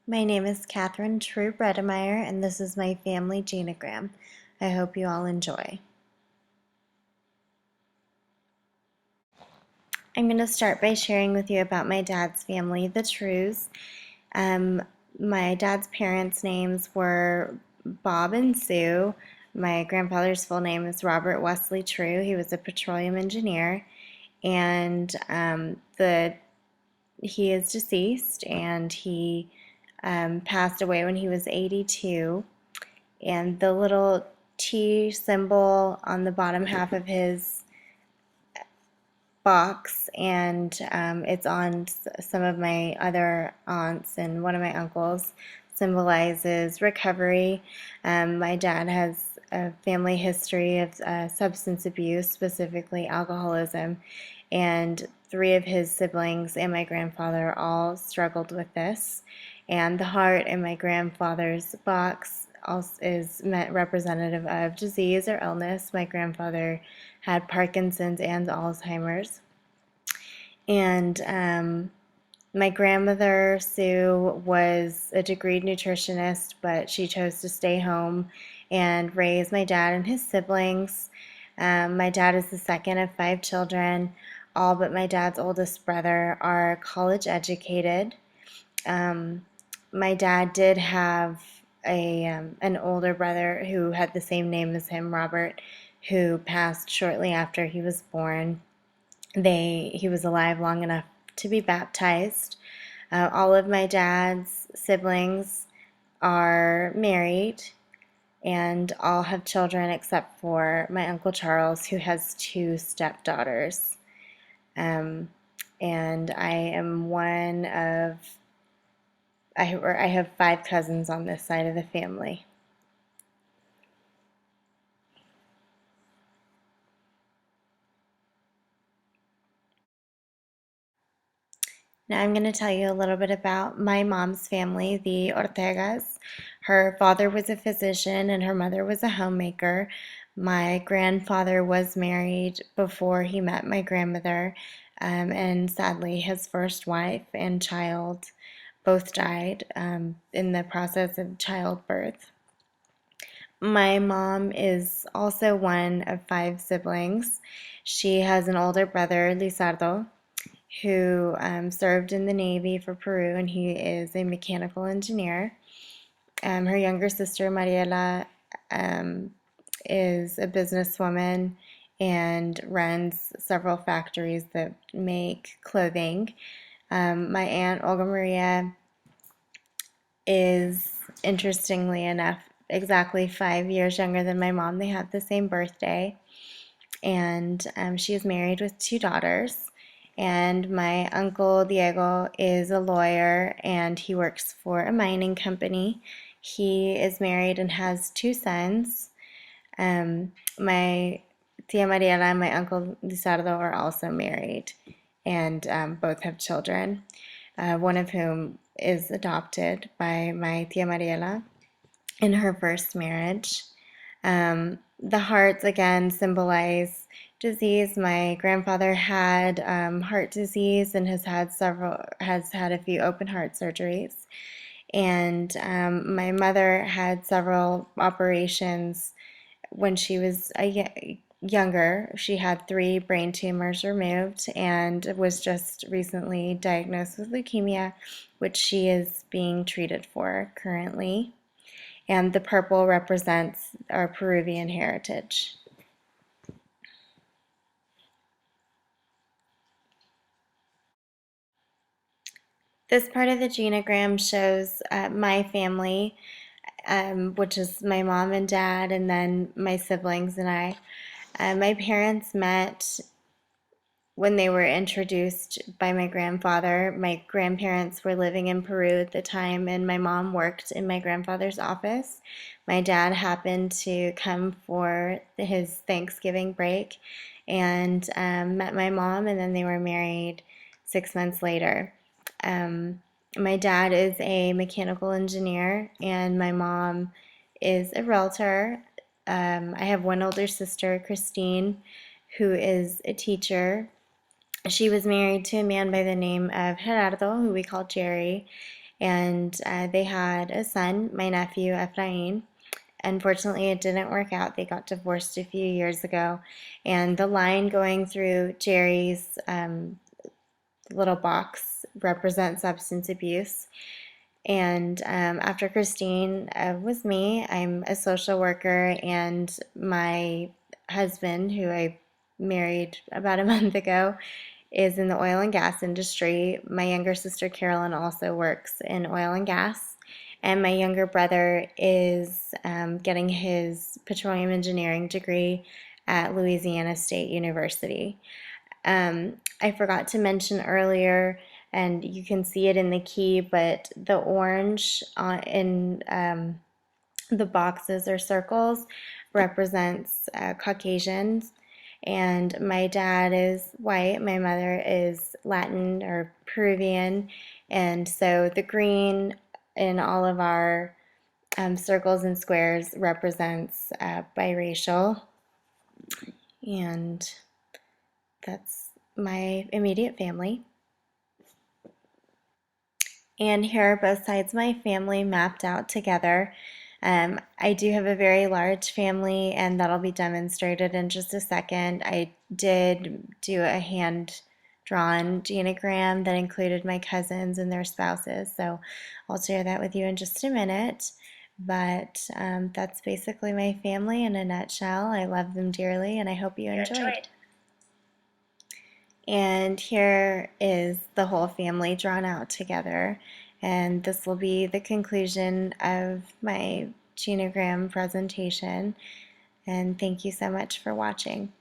My name is Catherine True Bredemeyer, and this is my family genogram. I hope you all enjoy. I'm going to start by sharing with you about my dad's family, the Trues. Um, my dad's parents' names were Bob and Sue. My grandfather's full name is Robert Wesley True. He was a petroleum engineer, and he is deceased, and he passed away when he was 82. And the little T symbol on the bottom half of his box, and it's on some of my other aunts and one of my uncles, symbolizes recovery. My dad has a family history of substance abuse, specifically alcoholism, and three of his siblings and my grandfather all struggled with this. And the heart in my grandfather's box also is representative of disease or illness. My grandfather had Parkinson's and Alzheimer's. And my grandmother, Sue, was a degreed nutritionist, but she chose to stay home and raise my dad and his siblings. My dad is the second of five children. All but my dad's oldest brother are college educated. My dad did have an older brother who had the same name as him, Robert, who passed shortly after he was born. He was alive long enough to be baptized. All of my dad's siblings are married and all have children except for my Uncle Charles, who has two stepdaughters. Um, and I am I have five cousins on this side of the family. Now I'm going to tell you a little bit about my mom's family, the Ortegas. Her father was a physician and her mother was a homemaker. My grandfather was married before he met my grandmother, and sadly, his first wife and child both died in the process of childbirth. My mom is also one of five siblings. She has an older brother, Lizardo, who served in the Navy for Peru, and he is a mechanical engineer. Her younger sister, Mariela, is a businesswoman and runs several factories that make clothing. My aunt, Olga Maria, is, interestingly enough, exactly 5 years younger than my mom. They have the same birthday, and she is married with two daughters. And my uncle Diego is a lawyer and he works for a mining company. He is married and has two sons. My tia Mariela and my uncle Lizardo are also married and both have children, one of whom is adopted by my tia Mariela in her first marriage. The hearts again symbolize disease. My grandfather had heart disease and has had a few open heart surgeries. And my mother had several operations when she was younger. She had three brain tumors removed and was just recently diagnosed with leukemia, which she is being treated for currently. And the purple represents our Peruvian heritage. This part of the genogram shows my family, which is my mom and dad, and then my siblings and I. My parents met when they were introduced by my grandfather. My grandparents were living in Peru at the time, and my mom worked in my grandfather's office. My dad happened to come for his Thanksgiving break and met my mom, and then they were married 6 months later. My dad is a mechanical engineer, and my mom is a realtor. I have one older sister, Christine, who is a teacher. She was married to a man by the name of Gerardo, who we call Jerry, and they had a son, my nephew Ephraim. Unfortunately, it didn't work out. They got divorced a few years ago, and the line going through Jerry's little box represents substance abuse. And after Christine was me, I'm a social worker, and my husband, who I married about a month ago, is in the oil and gas industry. My younger sister Carolyn also works in oil and gas. And my younger brother is getting his petroleum engineering degree at Louisiana State University. I forgot to mention earlier, and you can see it in the key, but the orange in the boxes or circles represents Caucasians. And my dad is white, my mother is Latin or Peruvian, and so the green in all of our circles and squares represents biracial, and that's my immediate family. And here are both sides of my family mapped out together. I do have a very large family, and that'll be demonstrated in just a second. I did do a hand-drawn genogram that included my cousins and their spouses, so I'll share that with you in just a minute. But that's basically my family in a nutshell. I love them dearly, and I hope you enjoyed. And here is the whole family drawn out together. And this will be the conclusion of my genogram presentation. And thank you so much for watching.